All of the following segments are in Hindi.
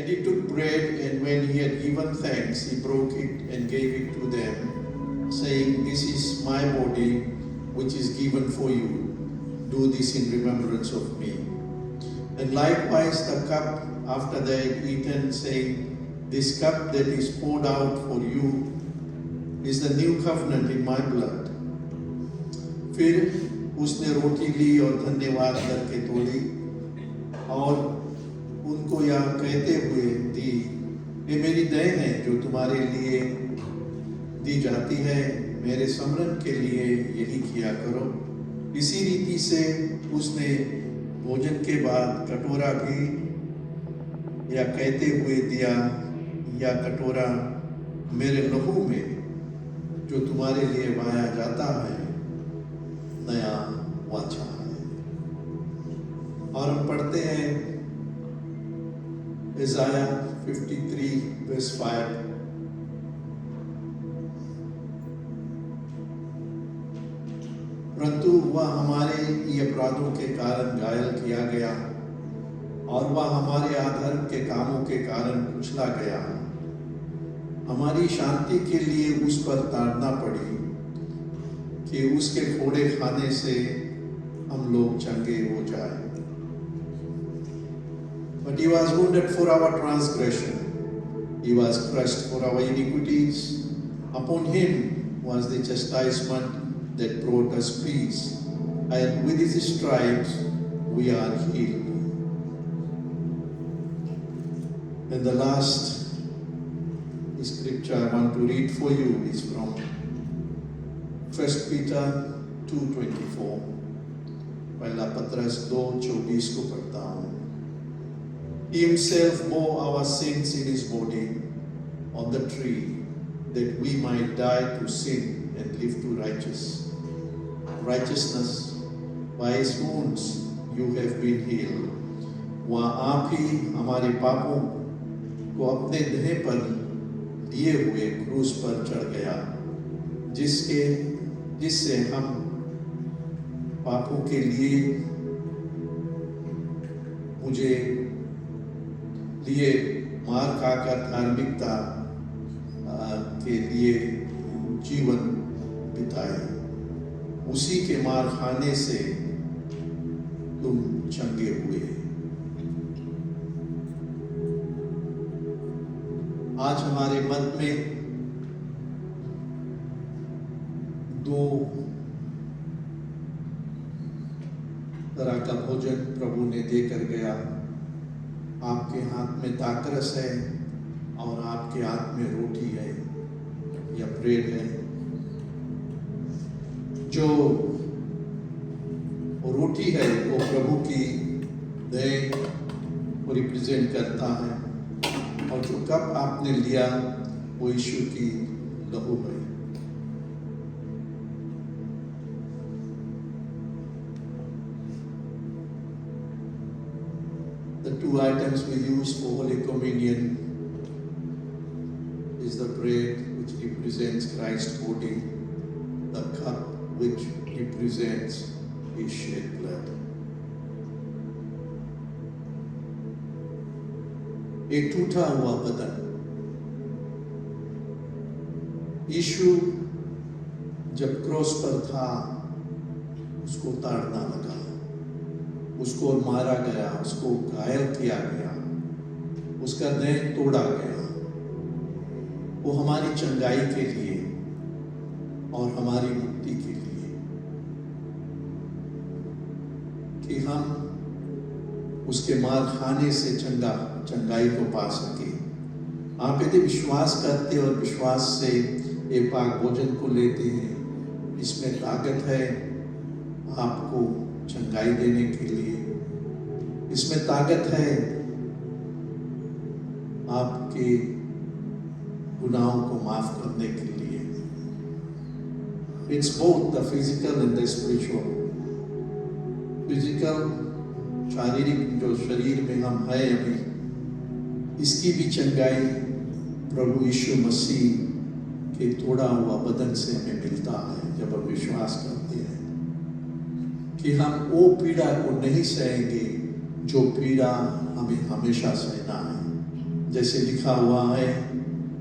And he took bread, and when he had given thanks, he broke it and gave it to them, saying, "This is my body, which is given for you. Do this in remembrance of me." And likewise the cup after they had eaten, saying, "This cup that is poured out for you is the new covenant in my blood." फिर उसने रोटी ली और धन्यवाद करके तोड़ी और उनको यह कहते हुए दी, "ये मेरी देन है जो तुम्हारे लिए दी जाती है, मेरे स्मरण के लिए यही किया करो।" इसी रीति से उसने भोजन के बाद कटोरा भी या कहते हुए दिया, "या कटोरा मेरे लहू में जो तुम्हारे लिए बहाया जाता है, नया वाचा है।" और हम पढ़ते हैं Isaiah 53 verse 5. परंतु वह हमारे ये अपराधों के कारण घायल किया गया और वह हमारे अधर्म के कामों के कारण कुचला गया। हमारी शांति के लिए उस पर ताड़ना पड़ी कि उसके फोड़े खाने से हम लोग चंगे हो जाए। But he was wounded for our transgression, he was crushed for our iniquities. Upon him was the chastisement that brought us peace, and with his stripes we are healed. And the last scripture I want to read for you is from 1 Peter 2:24. पहला पत्रस 2:24 को पढ़ता हूँ। He himself bore our sins in his body on the tree, that we might die to sin and live to righteousness. By his wounds you have been healed. वह आप ही हमारे पापों को अपने देह पर लिए हुए क्रूस पर चढ़ गया, जिससे हम पापों के लिए मार खाकर धार्मिकता के लिए जीवन बिताए। उसी के मार खाने से तुम चंगे हुए। आज हमारे मन में दो तरह का भोजन प्रभु ने देकर गया। आपके हाथ में दाखरस है और आपके हाथ में रोटी है या ब्रेड है। जो रोटी है वो प्रभु की देह को रिप्रेजेंट करता है और जो कप आपने लिया वो यीशु की लहू है। The two items we use for Holy Communion is the bread, which represents Christ's body, the cup, which represents his shed blood. एक टूटा हुआ बदन। यीशु जब क्रॉस पर था, उसको ताड़ना लगा, उसको मारा गया, उसको घायल किया गया, उसका देह तोड़ा गया। वो हमारी चंगाई के लिए और हमारी मुक्ति के लिए, कि हम उसके मार खाने से चंगाई को पा सके। आप यदि विश्वास करते और विश्वास से एक भाग भोजन को लेते हैं, इसमें ताकत है आपको चंगाई देने के लिए, इसमें ताकत है आपके गुनाहों को माफ करने के लिए। It's both the physical and the spiritual. Physical, शारीरिक जो शरीर में हम हैं अभी, इसकी भी चंगाई प्रभु यीशु मसीह के तोड़ा हुआ बदन से हमें मिलता है जब हम विश्वास करते हैं कि हम वो पीड़ा को नहीं सहेंगे जो पीड़ा हमें हमेशा सहना है। जैसे लिखा हुआ है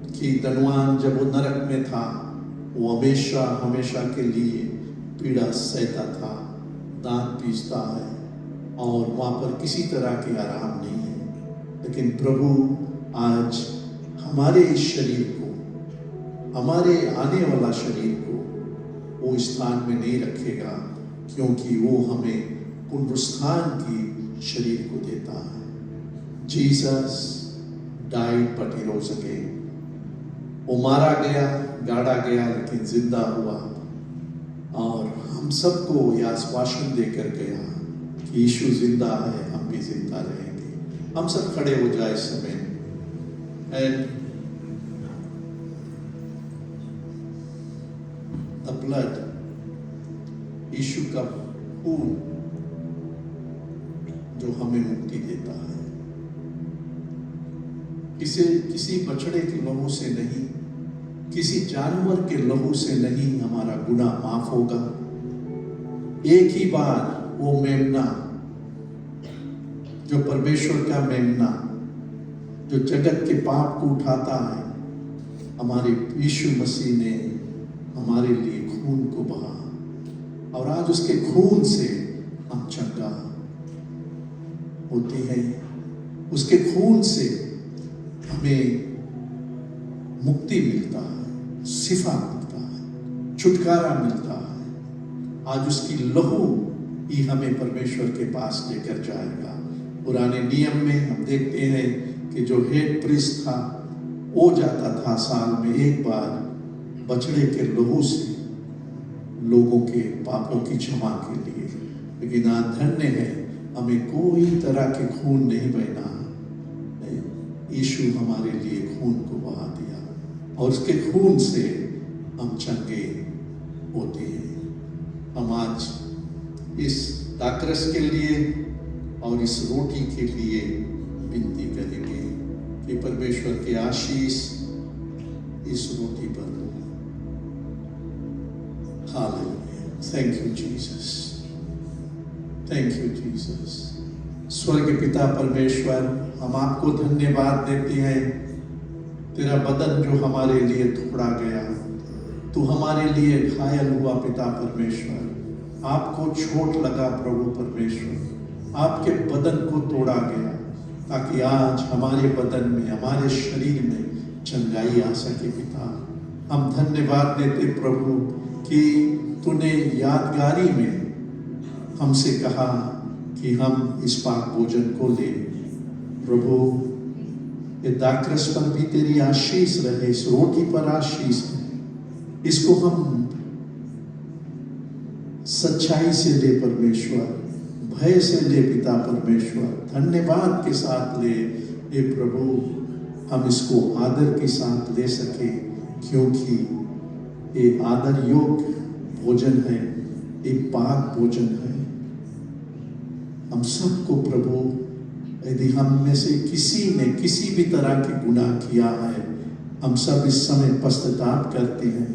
कि धनवान जब वो नरक में था, वो हमेशा हमेशा के लिए पीड़ा सहता था, दांत पीसता है और वहाँ पर किसी तरह की आराम नहीं है। लेकिन प्रभु आज हमारे इस शरीर को, हमारे आने वाला शरीर को वो स्थान में नहीं रखेगा, क्योंकि वो हमें पुनरुत्थान की शरीर को देता है। Jesus died but he rose again. वो मारा गया, गाड़ा गया, लेकिन जिंदा हुआ और हम सबको यह आश्वासन देकर गया कि यीशु जिंदा है, हम भी जिंदा रहेंगे। हम सब खड़े हो जाए इस समय। एंड द ब्लड, यीशु का खून जो हमें मुक्ति देता है, किसी बछड़े के लहू से नहीं, किसी जानवर के लहू से नहीं हमारा गुनाह माफ होगा। एक ही बार वो मेमना, जो परमेश्वर का मेमना, जो जगत के पाप को उठाता है, हमारे यीशु मसीह ने हमारे लिए खून को बहा और आज उसके खून से हम चंगा होते हैं। उसके खून से हमें मुक्ति मिलता है, शिफा मिलता है, छुटकारा मिलता है। आज उसकी लहू ही हमें परमेश्वर के पास लेकर जाएगा। पुराने नियम में हम देखते हैं कि जो हेड प्रीस्ट था, वो जाता था साल में एक बार बछड़े के लहू से लोगों के पापों की क्षमा के लिए। लेकिन आज धन्य है, हमें कोई तरह के खून नहीं बहना। यीशु हमारे लिए खून को बहा दिया और उसके खून से हम चंगे होते हैं। हम आज इस दाखरस के लिए और इस रोटी के लिए विनती करेंगे कि परमेश्वर के आशीष इस रोटी पर हो। Hallelujah. Thank you Jesus, thank you Jesus. स्वर्ग पिता परमेश्वर, हम आपको धन्यवाद देते हैं। तेरा बदन जो हमारे लिए तोड़ा गया, तू हमारे लिए घायल हुआ पिता परमेश्वर। आपको चोट लगा प्रभु परमेश्वर, आपके बदन को तोड़ा गया ताकि आज हमारे बदन में, हमारे शरीर में चंगाई आ सके पिता। हम धन्यवाद देते प्रभु कि तूने यादगारी में हमसे कहा कि हम इस पाक भोजन को ले। प्रभु, ये दाखरस पर भी तेरी आशीष रहे, इस रोटी पर आशीष रहे। इसको हम सच्चाई से ले परमेश्वर, भय से ले पिता परमेश्वर, धन्यवाद के साथ ले हे प्रभु। हम इसको आदर के साथ ले सके, क्योंकि ये आदर योग्य भोजन है, एक पाक भोजन है। हम सबको प्रभु, यदि हम में से किसी ने किसी भी तरह की गुनाह किया है, हम सब इस समय पश्चाताप करते हैं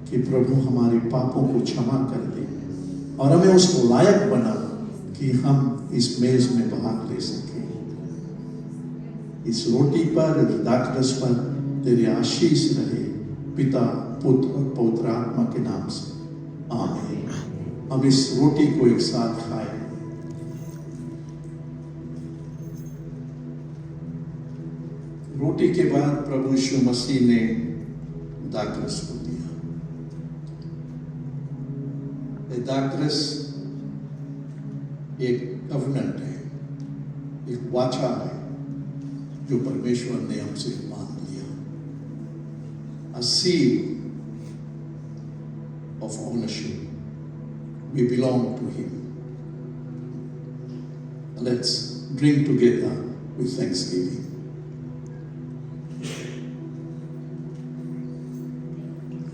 कि प्रभु हमारे पापों को क्षमा कर दे और हमें उस लायक बना कि हम इस मेज में भाग ले सकें। इस रोटी पर, दाखरस पर तेरी आशीष रहे पिता, पुत्र और पवित्र आत्मा के नाम से, आमीन। हम इस रोटी को एक साथ खाएं। रोटी के बाद प्रभु यीशु मसीह ने दाखरस को दिया। ये दाखरस एक कवनेंट है, एक वाचा है जो परमेश्वर ने हमसे मांग लिया। A seal of ownership. We belong to Him. Let's drink together with thanksgiving.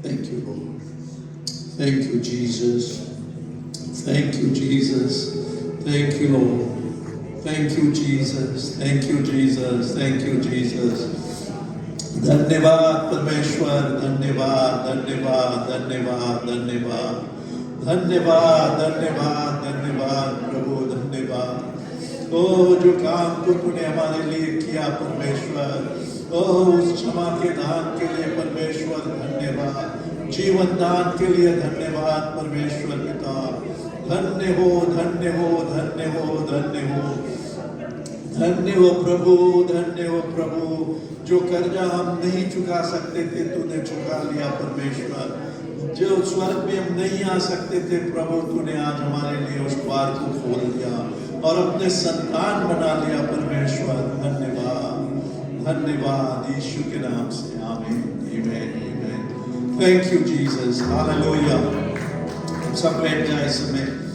Thank you, Lord. Thank you, Jesus. Thank you, Jesus. Thank you, Lord. Thank you, Jesus. Thank you, Jesus. Thank you, Jesus. धन्यवाद परमेश्वर, धन्यवाद, धन्यवाद, धन्यवाद, धन्यवाद, धन्यवाद, धन्यवाद, धन्यवाद प्रभु, धन्यवाद। ओ जो काम को तूने हमारे लिए किया परमेश्वर, ओ उस क्षमा के दान के लिए परमेश्वर धन्यवाद, जीवन दान के लिए धन्यवाद परमेश्वर पिता। धन्य हो, धन्य हो, धन्य हो, धन्य हो, धन्य हो प्रभु, धन्य हो प्रभु। जो कर्जा हम नहीं चुका सकते थे तूने चुका लिया परमेश्वर, जो स्वर्ग में हम नहीं आ सकते थे प्रभु तूने आज हमारे लिए उस द्वार को खोल दिया और अपने संतान बना लिया परमेश्वर। धन्यवाद, धन्यवाद यीशु के नाम से, आमीन, आमीन, आमीन। Thank you Jesus, hallelujah. सब बैठ जाए इस समय।